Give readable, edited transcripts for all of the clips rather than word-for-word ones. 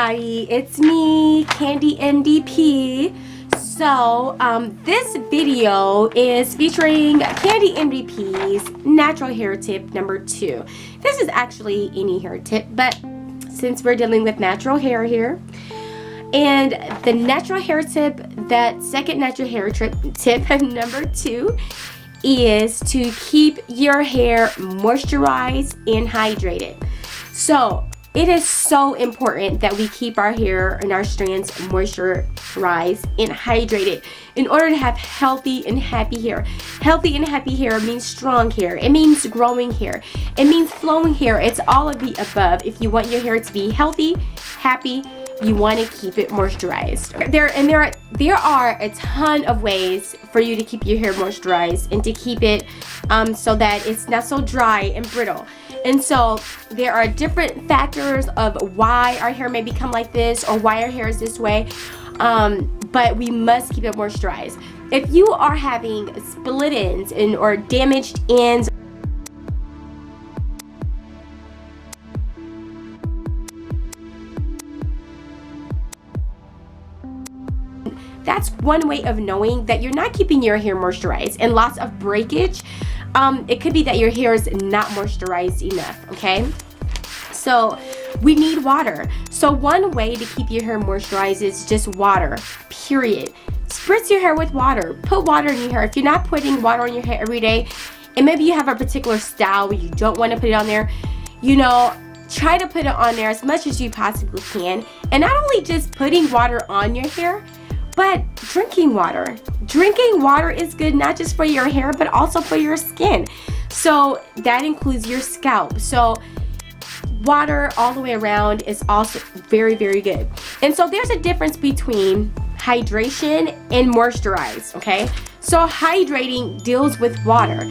everybody, it's me, CandieMDP. So this video is featuring CandieMDP's natural hair tip number 2. This is actually any hair tip, but since we're dealing with natural hair here, and the natural hair tip, that second natural hair tip number 2 is to keep your hair moisturized and hydrated. So it is so important that we keep our hair and our strands moisturized and hydrated in order to have healthy and happy hair. Healthy and happy hair means strong hair. It means growing hair. It means flowing hair. It's all of the above. If you want your hair to be healthy, happy, you want to keep it moisturized. There are a ton of ways for you to keep your hair moisturized and to keep it so that it's not so dry and brittle. And so there are different factors of why our hair may become like this or why our hair is this way, but we must keep it moisturized. If you are having split ends or damaged ends, that's one way of knowing that you're not keeping your hair moisturized, and lots of breakage. It could be that your hair is not moisturized enough, okay? So we need water. So one way to keep your hair moisturized is just water, period. Spritz your hair with water. Put water in your hair. If you're not putting water on your hair every day, and maybe you have a particular style where you don't want to put it on there, you know, try to put it on there as much as you possibly can. And not only just putting water on your hair, but drinking water. Drinking water is good not just for your hair, but also for your skin. So that includes your scalp. So water all the way around is also very, very good. And so there's a difference between hydration and moisturize, okay? So hydrating deals with water.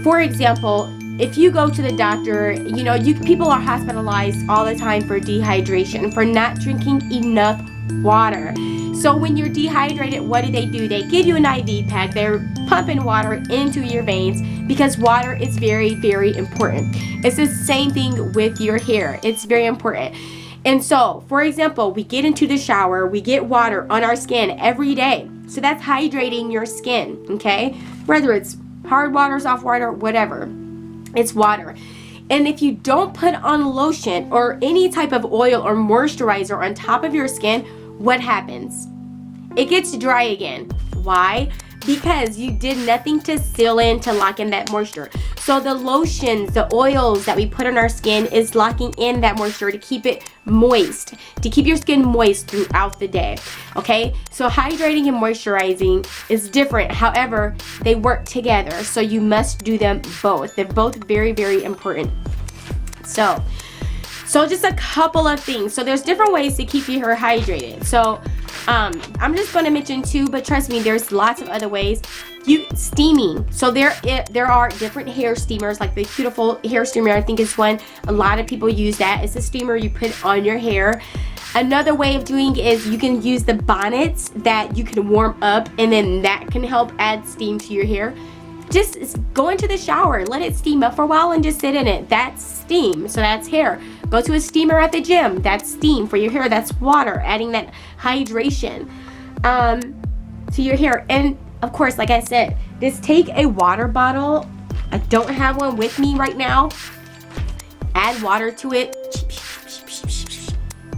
For example, if you go to the doctor, you know, people are hospitalized all the time for dehydration, for not drinking enough water. So when you're dehydrated, what do? They give you an IV pack. They're pumping water into your veins because water is very, very important. It's the same thing with your hair. It's very important. And so, for example, we get into the shower, we get water on our skin every day. So that's hydrating your skin, okay? Whether it's hard water, soft water, whatever. It's water. And if you don't put on lotion or any type of oil or moisturizer on top of your skin, what happens? It gets dry again. Why? Because you did nothing to seal in, to lock in that moisture. So the lotions, the oils that we put on our skin is locking in that moisture to keep it moist, to keep your skin moist throughout the day. Okay? So hydrating and moisturizing is different. However, they work together. So you must do them both. They're both very, very important. So just a couple of things. So there's different ways to keep your hair hydrated. So I'm just going to mention 2, but trust me, there's lots of other ways. Steaming. So there are different hair steamers, like the Beautiful hair steamer, I think is one. A lot of people use that. It's a steamer you put on your hair. Another way of doing it is you can use the bonnets that you can warm up, and then that can help add steam to your hair. Just go into the shower, let it steam up for a while, and just sit in it. That's steam, so that's hair. Go to a steamer at the gym. That's steam for your hair. That's water, adding that hydration to your hair. And of course, like I said, just take a water bottle. I don't have one with me right now. Add water to it.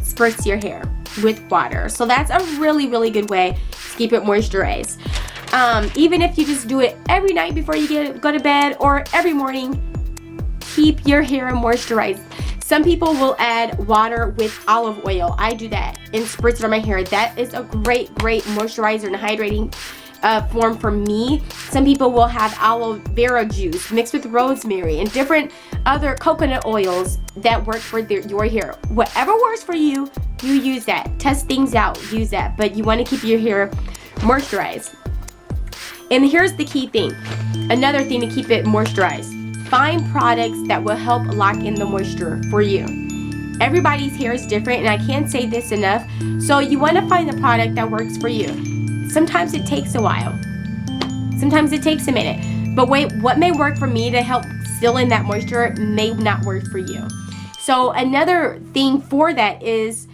Spritz your hair with water. So that's a really, really good way to keep it moisturized. Even if you just do it every night before you go to bed or every morning, keep your hair moisturized. Some people will add water with olive oil. I do that and spritz it on my hair. That is a great, great moisturizer and hydrating form for me. Some people will have aloe vera juice mixed with rosemary and different other coconut oils that work for your hair. Whatever works for you, you use that. Test things out, use that. But you want to keep your hair moisturized. And here's the key thing. Another thing to keep it moisturized. Find products that will help lock in the moisture for you. Everybody's hair is different, and I can't say this enough. So you want to find the product that works for you. Sometimes it takes a while. Sometimes it takes a minute. But wait, what may work for me to help seal in that moisture may not work for you. So another thing for that is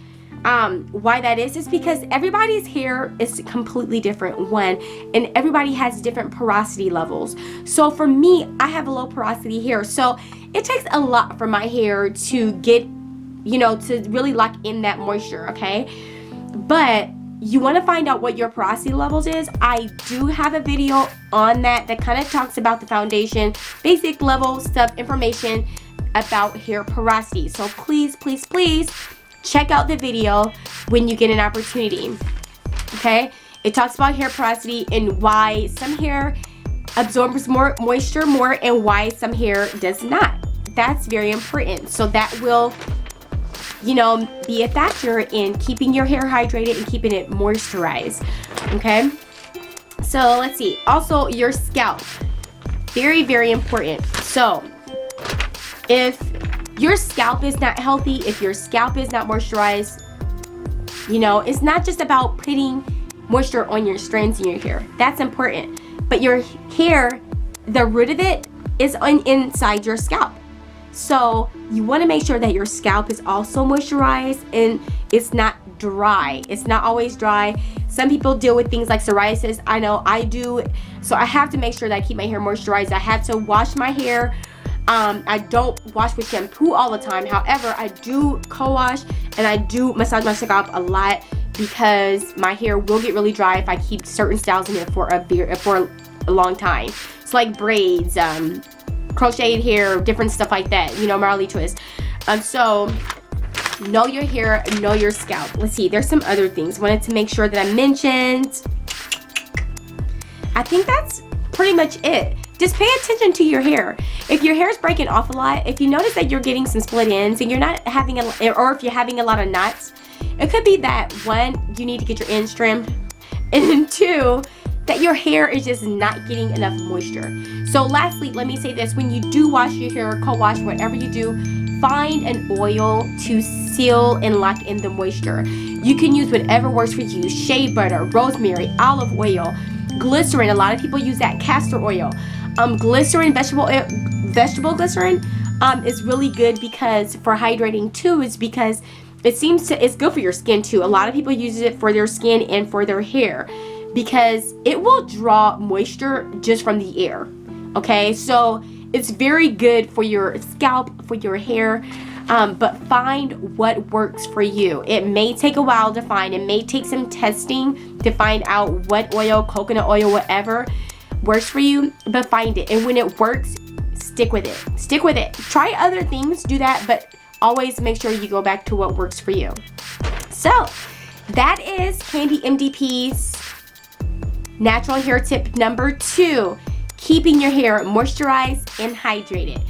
Why that is because everybody's hair is completely different, and everybody has different porosity levels. So for me, I have a low porosity hair, so it takes a lot for my hair to get, to really lock in that moisture, okay? But you want to find out what your porosity levels is. I do have a video on that kind of talks about the foundation, basic level stuff, information about hair porosity. So please, please, please check out the video when you get an opportunity, okay? It talks about hair porosity and why some hair absorbs more moisture and why some hair does not. That's very important. So that will, be a factor in keeping your hair hydrated and keeping it moisturized, okay? So let's see. Also, your scalp. Very, very important. So if your scalp is not healthy, if your scalp is not moisturized, it's not just about putting moisture on your strands in your hair. That's important. But your hair, the root of it is inside your scalp. So you want to make sure that your scalp is also moisturized and it's not dry. It's not always dry. Some people deal with things like psoriasis. I know I do. So I have to make sure that I keep my hair moisturized. I have to wash my hair. I don't wash with shampoo all the time. However, I do co-wash and I do massage my scalp a lot because my hair will get really dry if I keep certain styles in it for a long time. So like braids, crocheted hair, different stuff like that, Marley twist. So know your hair, know your scalp. Let's see, there's some other things wanted to make sure that I mentioned. I think that's pretty much it. Just pay attention to your hair. If your hair is breaking off a lot, if you notice that you're getting some split ends and you're not having or if you're having a lot of knots, it could be that one, you need to get your ends trimmed, and then two, that your hair is just not getting enough moisture. So lastly, let me say this: when you do wash your hair, co-wash, whatever you do, find an oil to seal and lock in the moisture. You can use whatever works for you: shea butter, rosemary, olive oil, glycerin. A lot of people use that, castor oil. Glycerin, vegetable glycerin is really good because for hydrating too, is because it's good for your skin too. A lot of people use it for their skin and for their hair because it will draw moisture just from the air, okay? So it's very good for your scalp, for your hair, but find what works for you. It may take a while to find. It may take some testing to find out what oil, coconut oil, whatever works for you, but find it. And when it works, stick with it. Stick with it. Try other things, do that, but always make sure you go back to what works for you. So that is CandieMDP's natural hair tip number 2, keeping your hair moisturized and hydrated.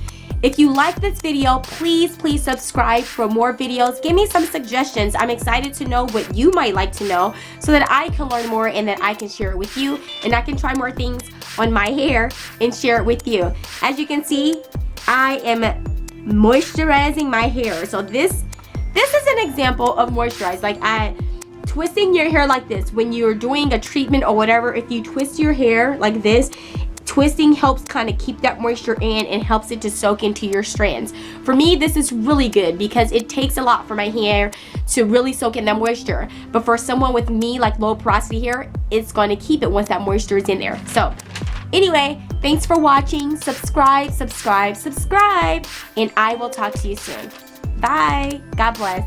If you like this video, please subscribe for more videos. Give me some suggestions. I'm excited to know what you might like to know so that I can learn more and that I can share it with you and I can try more things on my hair and share it with you. As you can see, I am moisturizing my hair. So this is an example of moisturize. Like twisting your hair like this when you're doing a treatment or whatever. If you twist your hair like this, twisting helps kind of keep that moisture in and helps it to soak into your strands. For me, this is really good because it takes a lot for my hair to really soak in that moisture. But for someone with me, like low porosity hair, it's going to keep it once that moisture is in there. So anyway, thanks for watching. Subscribe, and I will talk to you soon. Bye. God bless.